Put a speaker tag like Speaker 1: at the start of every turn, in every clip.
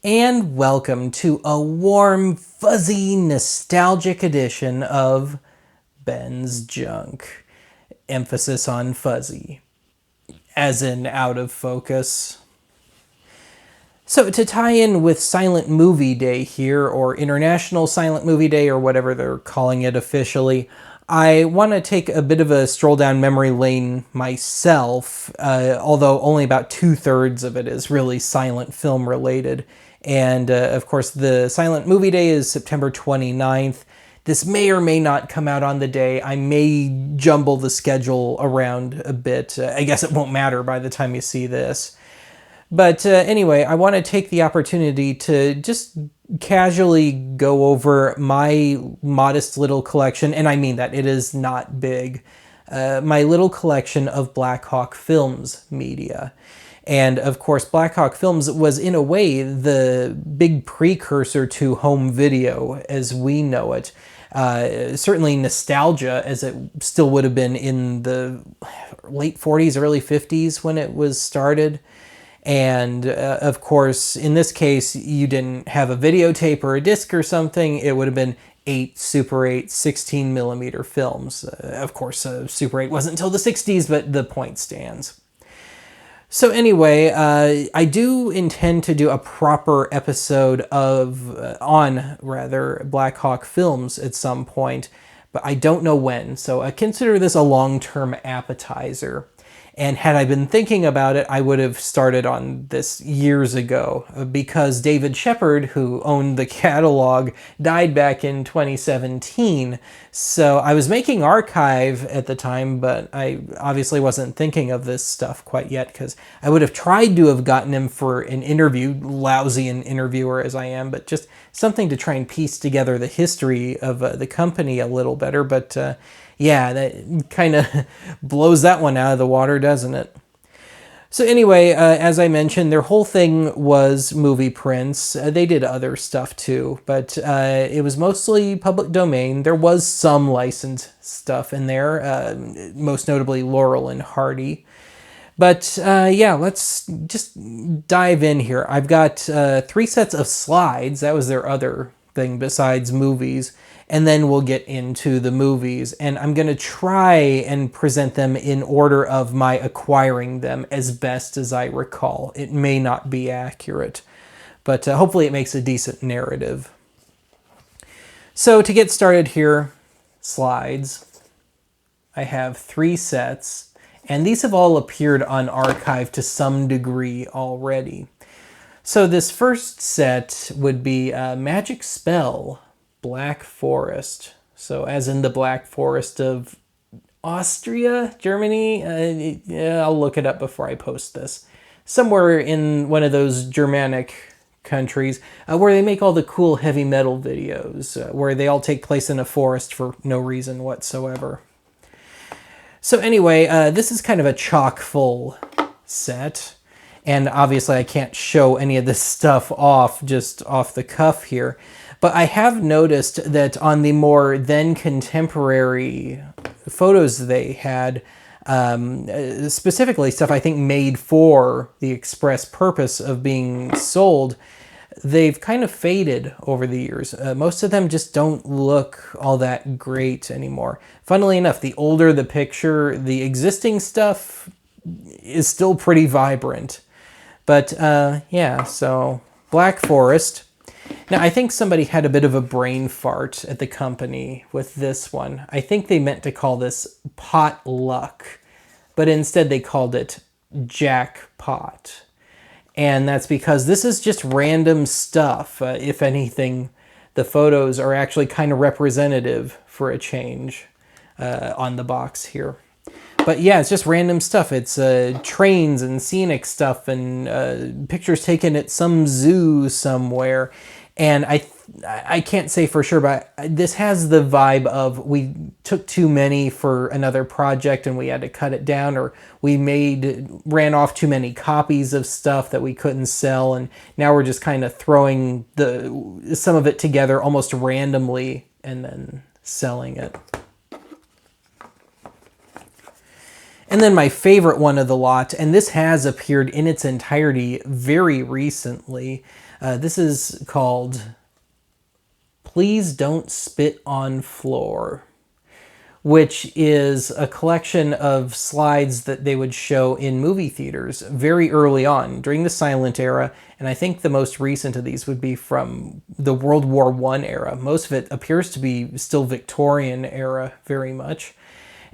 Speaker 1: and welcome to a warm, fuzzy, nostalgic edition of Ben's Junk. Emphasis on fuzzy, as in out of focus. So to tie in with Silent Movie Day here, or International Silent Movie Day, or whatever they're calling it officially, I want to take a bit of a stroll down memory lane myself, although only about 2/3 of it is really silent film related. And of course, the Silent Movie Day is September 29th. This may or may not come out on the day. I may jumble the schedule around a bit. I guess it won't matter by the time you see this. But anyway, I want to take the opportunity to just casually go over my modest little collection, and I mean that, it is not big, my little collection of Blackhawk Films media. And of course, Blackhawk Films was in a way the big precursor to home video as we know it. Certainly nostalgia, as it still would have been in the late 40s, early 50s when it was started. And of course, in this case, you didn't have a videotape or a disc or something. It would have been 8 Super 8 16 millimeter films. Of course, Super 8 wasn't until the 60s, but the point stands. So anyway, I do intend to do a proper episode on Blackhawk Films at some point, but I don't know when. So consider this a long-term appetizer. And had I been thinking about it, I would have started on this years ago, because David Shepard, who owned the catalog, died back in 2017. So I was making archive at the time, but I obviously wasn't thinking of this stuff quite yet, because I would have tried to have gotten him for an interview, lousy an interviewer as I am, but just something to try and piece together the history of the company a little better. But yeah, that kind of blows that one out of the water, doesn't it? So anyway, as I mentioned, their whole thing was movie prints. They did other stuff too, but it was mostly public domain. There was some licensed stuff in there, most notably Laurel and Hardy. But yeah, let's just dive in here. I've got 3 sets of slides. That was their other thing besides movies. And then we'll get into the movies. And I'm going to try and present them in order of my acquiring them as best as I recall. It may not be accurate, but hopefully it makes a decent narrative. So to get started here, slides. I have 3 sets, and these have all appeared on archive to some degree already. So this first set would be Magic Spell, Black Forest. So as in the Black Forest of Austria, Germany? Yeah, I'll look it up before I post this. Somewhere in one of those Germanic countries where they make all the cool heavy metal videos, where they all take place in a forest for no reason whatsoever. So anyway, this is kind of a chock full set. And obviously I can't show any of this stuff off just off the cuff here. But I have noticed that on the more then contemporary photos they had, specifically stuff I think made for the express purpose of being sold, they've kind of faded over the years. Most of them just don't look all that great anymore. Funnily enough, the older the picture, the existing stuff is still pretty vibrant. But yeah, so Black Forest. Now, I think somebody had a bit of a brain fart at the company with this one. I think they meant to call this Potluck, but instead they called it Jackpot. And that's because this is just random stuff. If anything, the photos are actually kind of representative for a change on the box here. But yeah, it's just random stuff. It's trains and scenic stuff and pictures taken at some zoo somewhere. And I can't say for sure, but this has the vibe of we took too many for another project and we had to cut it down, or we ran off too many copies of stuff that we couldn't sell, and now we're just kind of throwing some of it together almost randomly and then selling it. And then my favorite one of the lot, and this has appeared in its entirety very recently, This is called Please Don't Spit on Floor, which is a collection of slides that they would show in movie theaters very early on during the silent era. And I think the most recent of these would be from the World War I era. Most of it appears to be still Victorian era very much.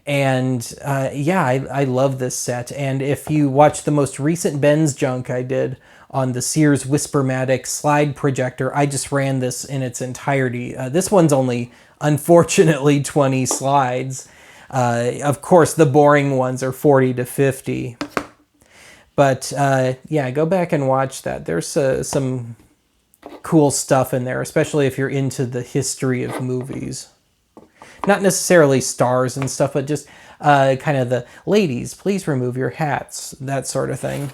Speaker 1: And yeah, I love this set. And if you watch the most recent Ben's Junk I did on the Sears Whispermatic slide projector, I just ran this in its entirety. This one's only, unfortunately, 20 slides. Of course, the boring ones are 40 to 50. But yeah, go back and watch that. There's some cool stuff in there, especially if you're into the history of movies. Not necessarily stars and stuff, but just kind of the ladies, please remove your hats, that sort of thing.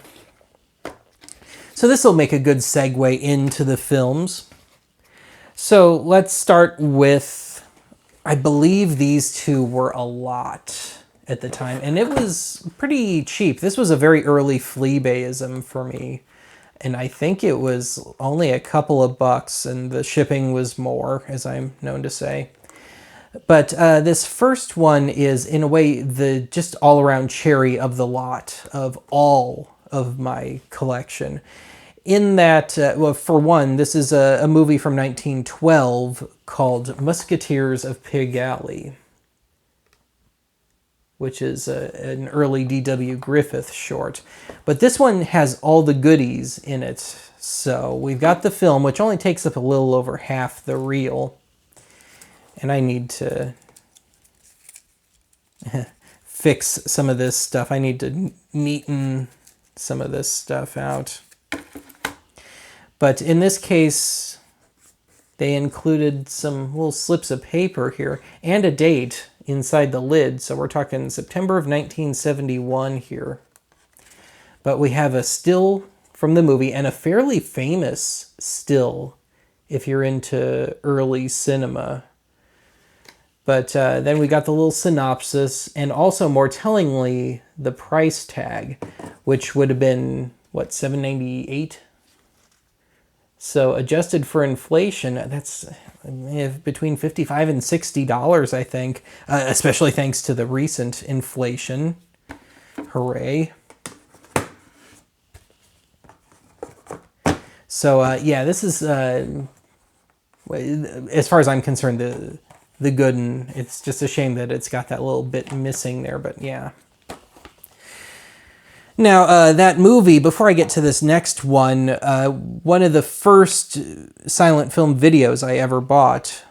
Speaker 1: So this will make a good segue into the films. So let's start with, I believe these two were a lot at the time, and it was pretty cheap. This was a very early Fleabayism for me, and I think it was only a couple of bucks, and the shipping was more, as I'm known to say. But this first one is, in a way, the just all-around cherry of the lot of all of my collection. In that, well, for one, this is a movie from 1912 called Musketeers of Pig Alley, which is an early D.W. Griffith short. But this one has all the goodies in it. So we've got the film, which only takes up a little over half the reel. And I need to fix some of this stuff. I need to neaten some of this stuff out. But in this case, they included some little slips of paper here and a date inside the lid. So we're talking September of 1971 here. But we have a still from the movie, and a fairly famous still if you're into early cinema. But then we got the little synopsis, and also more tellingly, the price tag, which would have been, what, $7.98? So adjusted for inflation, that's between $55 and $60, I think, especially thanks to the recent inflation. Hooray. So yeah, this is, as far as I'm concerned, the good one. It's just a shame that it's got that little bit missing there, but yeah. Now, that movie, before I get to this next one, one of the first silent film videos I ever bought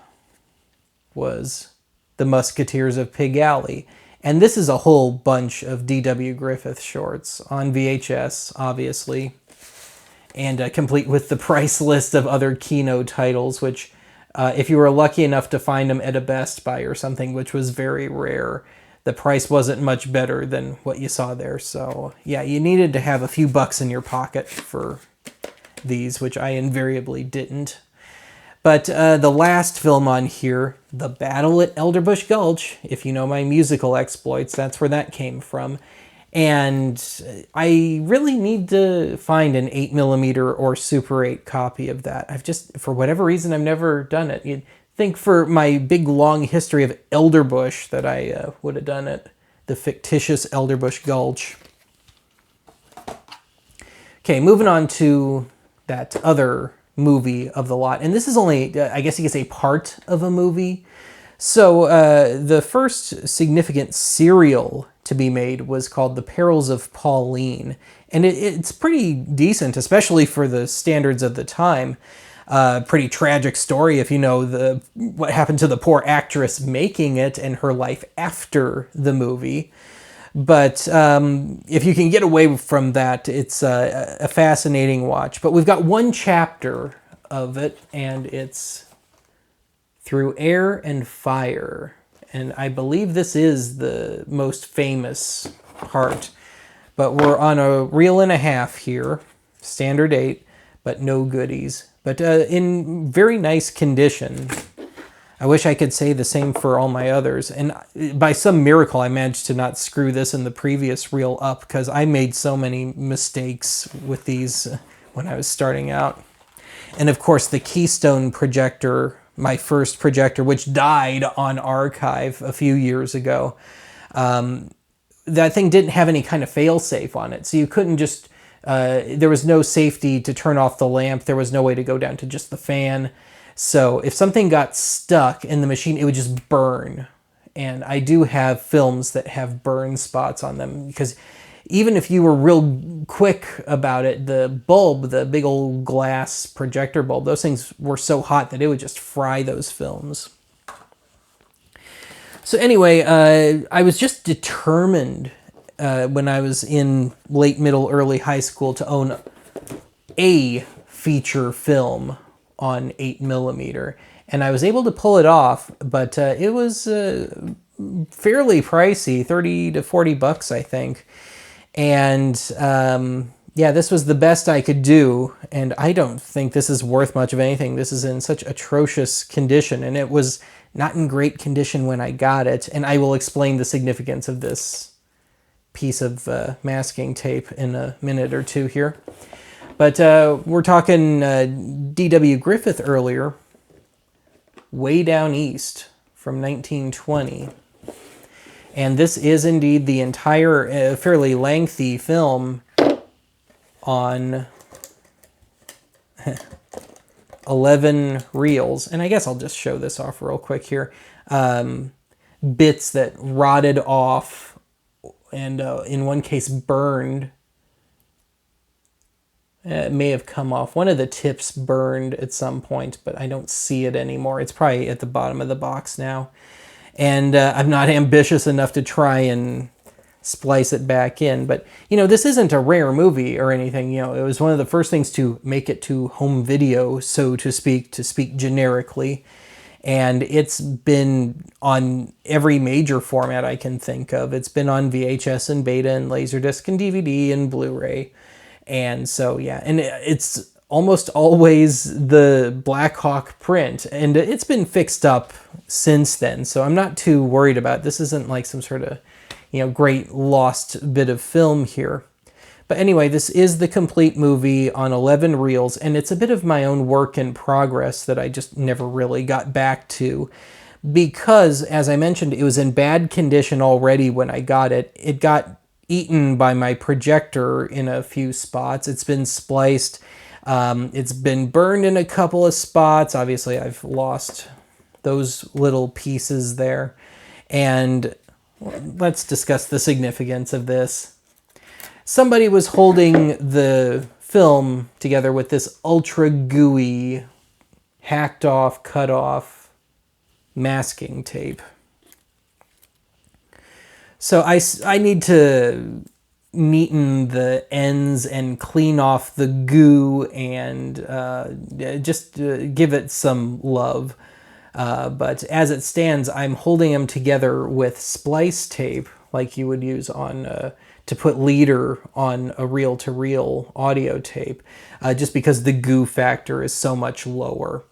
Speaker 1: was The Musketeers of Pig Alley. And this is a whole bunch of D.W. Griffith shorts on VHS, obviously, and complete with the price list of other Kino titles, which, if you were lucky enough to find them at a Best Buy or something, which was very rare, the price wasn't much better than what you saw there. So yeah, you needed to have a few bucks in your pocket for these, which I invariably didn't. But the last film on here, The Battle at Elderbush Gulch, if you know my musical exploits, that's where that came from. And I really need to find an 8mm or Super 8 copy of that. I've just, for whatever reason, I've never done it. You'd think for my big long history of Elderbush that I would have done it. The fictitious Elderbush Gulch. Okay, moving on to that other movie of the lot. And this is only, I guess you could say, part of a movie. So the first significant serial to be made was called The Perils of Pauline. And it's pretty decent, especially for the standards of the time. Pretty tragic story if you know what happened to the poor actress making it and her life after the movie. But if you can get away from that, it's a fascinating watch. But we've got one chapter of it, and it's Through Air and Fire. And I believe this is the most famous part. But we're on a reel and a half here, standard 8, but no goodies. But in very nice condition. I wish I could say the same for all my others. And by some miracle, I managed to not screw this in the previous reel up, because I made so many mistakes with these when I was starting out. And of course, the Keystone projector, my first projector, which died on archive a few years ago, that thing didn't have any kind of fail-safe on it. So you couldn't just, there was no safety to turn off the lamp. There was no way to go down to just the fan. So if something got stuck in the machine, it would just burn. And I do have films that have burn spots on them, because even if you were real quick about it, the bulb, the big old glass projector bulb, those things were so hot that it would just fry those films. So anyway, I was just determined when I was in late middle, early high school to own a feature film on 8mm. And I was able to pull it off, but it was fairly pricey, 30 to 40 bucks, I think. And yeah, this was the best I could do, and I don't think this is worth much of anything. This is in such atrocious condition, and it was not in great condition when I got it, and I will explain the significance of this piece of masking tape in a minute or two here. But we're talking D.W. Griffith earlier, Way Down East from 1920. And this is indeed the entire fairly lengthy film on 11 reels. And I guess I'll just show this off real quick here. Bits that rotted off and in one case burned. It may have come off. One of the tips burned at some point, but I don't see it anymore. It's probably at the bottom of the box now. And I'm not ambitious enough to try and splice it back in. But, you know, this isn't a rare movie or anything. You know, it was one of the first things to make it to home video, so to speak generically. And it's been on every major format I can think of. It's been on VHS and Beta and Laserdisc and DVD and Blu-ray. And so, yeah, and it's almost always the Blackhawk print, and it's been fixed up since then, so I'm not too worried about it. This isn't like some sort of, you know, great lost bit of film here. But anyway, this is the complete movie on 11 reels, and it's a bit of my own work in progress that I just never really got back to, because, as I mentioned, it was in bad condition already when I got it. It got eaten by my projector in a few spots. It's been spliced. It's been burned in a couple of spots. Obviously, I've lost those little pieces there. And let's discuss the significance of this. Somebody was holding the film together with this ultra gooey, hacked off, cut off masking tape. So I need to neaten the ends and clean off the goo and just give it some love. But as it stands, I'm holding them together with splice tape, like you would use on to put leader on a reel-to-reel audio tape, just because the goo factor is so much lower.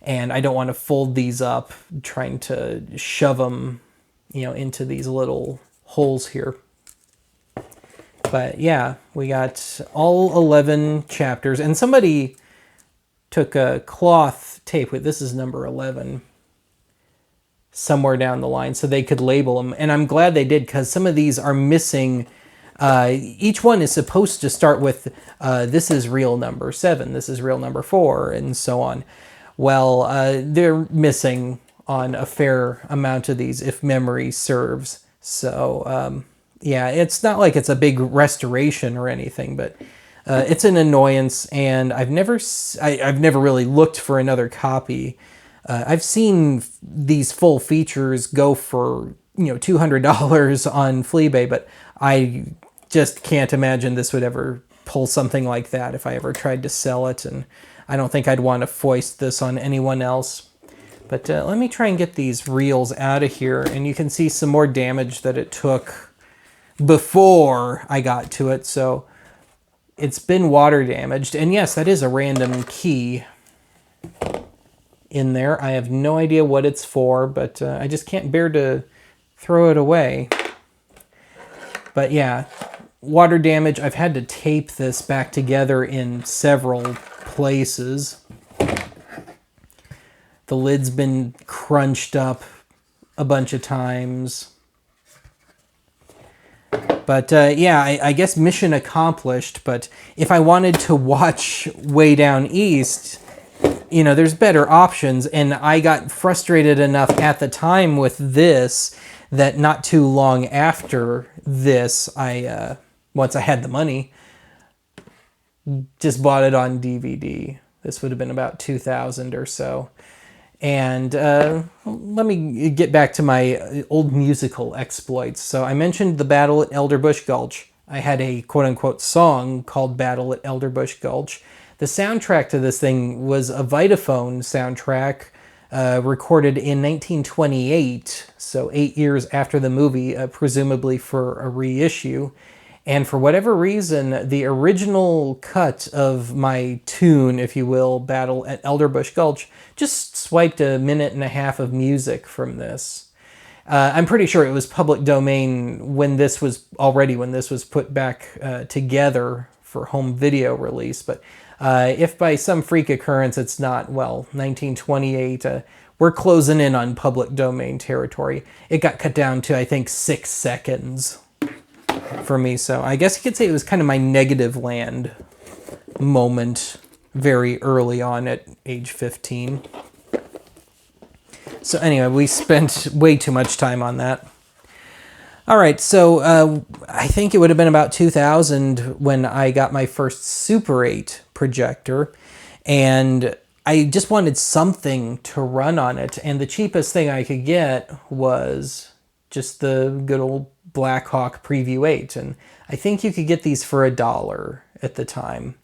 Speaker 1: And I don't want to fold these up, trying to shove them, you know, into these little holes here. But yeah, we got all 11 chapters, and somebody took a cloth tape with, this is number 11, somewhere down the line, so they could label them. And I'm glad they did, because some of these are missing. Each one is supposed to start with, this is reel number 7, this is reel number 4, and so on. Well, they're missing on a fair amount of these, if memory serves. So, yeah, it's not like it's a big restoration or anything, but it's an annoyance, and I've never really looked for another copy. I've seen these full features go for, you know, $200 on Fleabay, but I just can't imagine this would ever pull something like that if I ever tried to sell it, and I don't think I'd want to foist this on anyone else. But let me try and get these reels out of here, and you can see some more damage that it took before I got to it. So it's been water damaged, and yes, that is a random key in there. I have no idea what it's for, but I just can't bear to throw it away. But yeah, water damage. I've had to tape this back together in several places. The lid's been crunched up a bunch of times. But yeah, I guess mission accomplished. But if I wanted to watch Way Down East, you know, there's better options. And I got frustrated enough at the time with this that not too long after this, once I had the money, just bought it on DVD. This would have been about 2000 or so. And let me get back to my old musical exploits. So I mentioned the battle at Elderbush Gulch. I had a quote-unquote song called Battle at Elderbush Gulch. The soundtrack to this thing was a Vitaphone soundtrack recorded in 1928, so 8 years after the movie, presumably for a reissue. And for whatever reason, the original cut of my tune, if you will, Battle at Elderbush Gulch, just swiped a minute and a half of music from this. I'm pretty sure it was public domain when this was put back together for home video release. But if by some freak occurrence it's not, well, 1928, we're closing in on public domain territory. It got cut down to, I think, 6 seconds for me. So I guess you could say it was kind of my negative land moment very early on at age 15. So anyway, we spent way too much time on that. All right, so I think it would have been about 2000 when I got my first Super 8 projector, and I just wanted something to run on it, and the cheapest thing I could get was just the good old Blackhawk Preview 8, and I think you could get these for $1 at the time.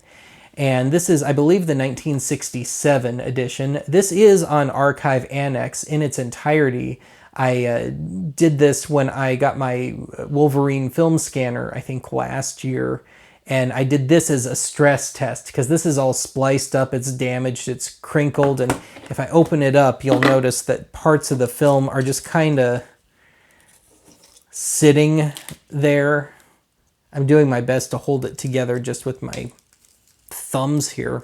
Speaker 1: And this is, I believe, the 1967 edition. This is on Archive Annex in its entirety. I did this when I got my Wolverine film scanner, I think last year, and I did this as a stress test because this is all spliced up, it's damaged, it's crinkled, and if I open it up, you'll notice that parts of the film are just kind of sitting there. I'm doing my best to hold it together just with my thumbs here,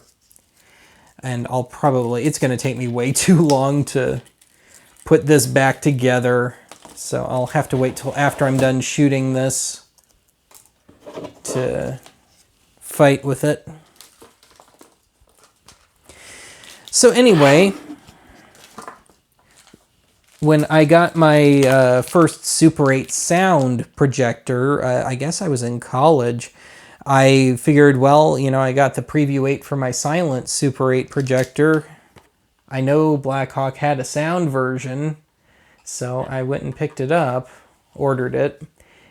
Speaker 1: and it's going to take me way too long to put this back together, so I'll have to wait till after I'm done shooting this to fight with it. So anyway, when I got my first Super 8 sound projector, I guess I was in college, I figured, well, you know, I got the Preview 8 for my silent Super 8 projector. I know Blackhawk had a sound version, so I went and picked it up, ordered it,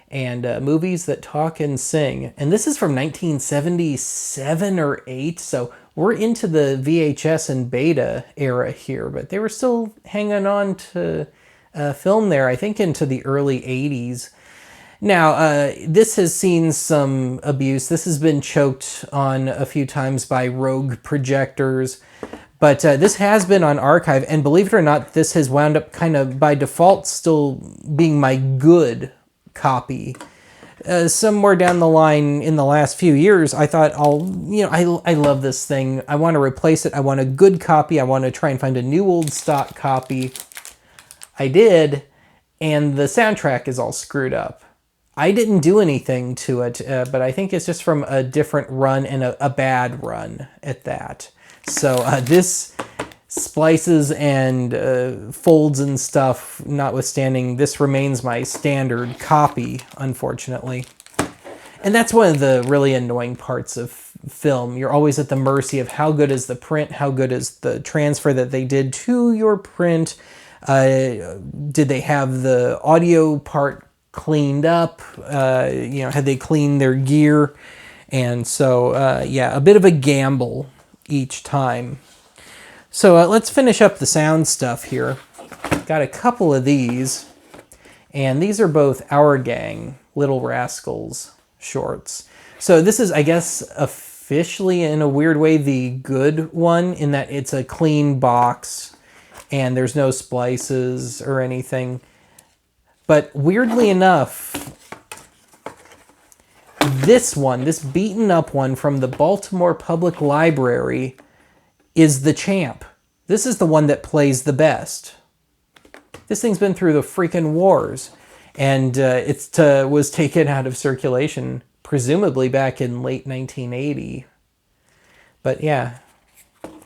Speaker 1: and Movies That Talk and Sing. And this is from 1977 or 8, so we're into the VHS and beta era here, but they were still hanging on to film there, I think into the early 80s. Now, this has seen some abuse. This has been choked on a few times by rogue projectors, but this has been on archive, and believe it or not, this has wound up kind of by default still being my good copy. Somewhere down the line in the last few years, I thought, I love this thing. I want to replace it. I want a good copy. I want to try and find a new old stock copy. I did, and the soundtrack is all screwed up. I didn't do anything to it, but I think it's just from a different run and a bad run at that. So this splices and folds and stuff notwithstanding, this remains my standard copy, unfortunately. And that's one of the really annoying parts of film. You're always at the mercy of how good is the print, how good is the transfer that they did to your print. Did they have the audio part cleaned up? Had they cleaned their gear? And so, yeah, a bit of a gamble each time. So let's finish up the sound stuff here. Got a couple of these, and these are both Our Gang, Little Rascals shorts. So this is, I guess, officially in a weird way the good one in that it's a clean box and there's no splices or anything. But weirdly enough, this one, this beaten up one from the Baltimore Public Library, is the champ. This is the one that plays the best. This thing's been through the freaking wars, and it was taken out of circulation, presumably back in late 1980. But yeah,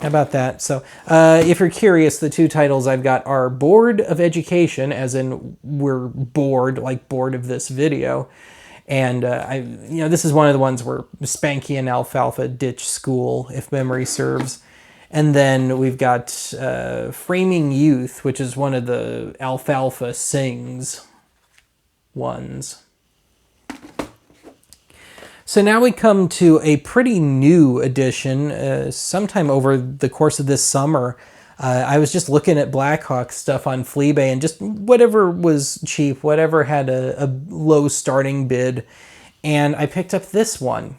Speaker 1: how about that? So if you're curious, the two titles I've got are Bored of Education, as in we're bored, like bored of this video. And this is one of the ones where Spanky and Alfalfa ditch school, if memory serves. And then we've got Framing Youth, which is one of the Alfalfa Sings ones. So now we come to a pretty new edition. Sometime over the course of this summer, I was just looking at Blackhawk stuff on Fleabay, and just whatever was cheap, whatever had a low starting bid, and I picked up this one.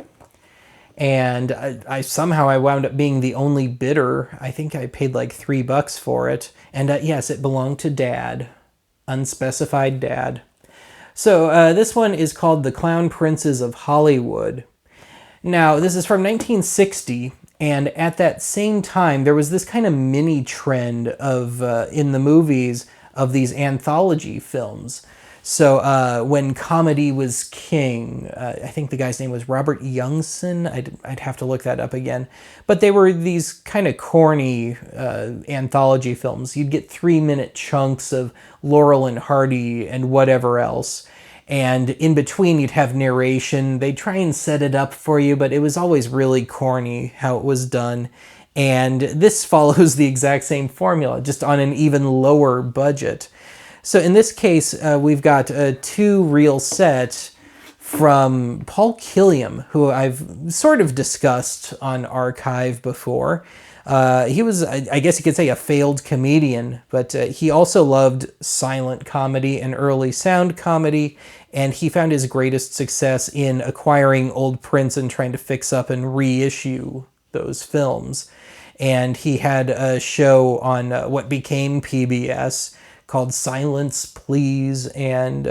Speaker 1: And I somehow wound up being the only bidder. I think I paid like $3 for it. And yes, it belonged to Dad. Unspecified Dad. So this one is called The Clown Princes of Hollywood. Now, this is from 1960. And at that same time, there was this kind of mini trend of in the movies of these anthology films. So when comedy was king, I think the guy's name was Robert Youngson. I'd have to look that up again. But they were these kind of corny anthology films. You'd get 3-minute chunks of Laurel and Hardy and whatever else. And in between, you'd have narration. They'd try and set it up for you, but it was always really corny how it was done. And this follows the exact same formula, just on an even lower budget. So in this case, we've got a 2-reel set from Paul Killiam, who I've sort of discussed on Archive before. He was, I guess you could say, a failed comedian, but he also loved silent comedy and early sound comedy, and he found his greatest success in acquiring old prints and trying to fix up and reissue those films. And he had a show on what became PBS called Silence Please, and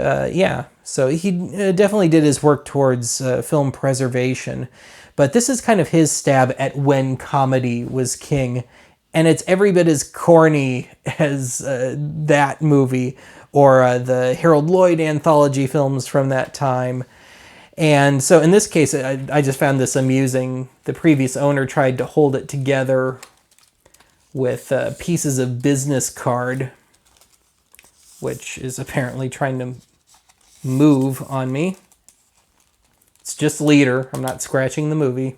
Speaker 1: so he definitely did his work towards film preservation. But this is kind of his stab at when comedy was king, and it's every bit as corny as that movie or the Harold Lloyd anthology films from that time. And so in this case, I just found this amusing. The previous owner tried to hold it together with pieces of business card, which is apparently trying to move on me. It's just leader. I'm not scratching the movie.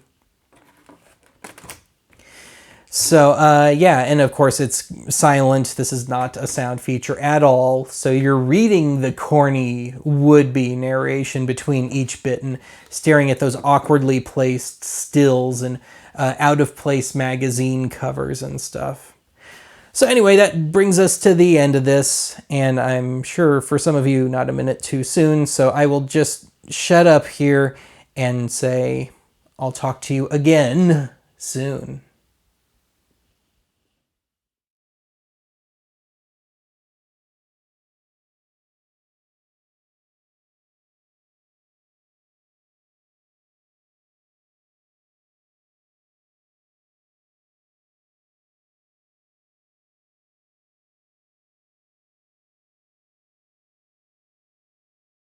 Speaker 1: So, and of course it's silent. This is not a sound feature at all. So you're reading the corny would-be narration between each bit and staring at those awkwardly placed stills and out-of-place magazine covers and stuff. So anyway, that brings us to the end of this, and I'm sure for some of you not a minute too soon, so I will just shut up here and say I'll talk to you again soon.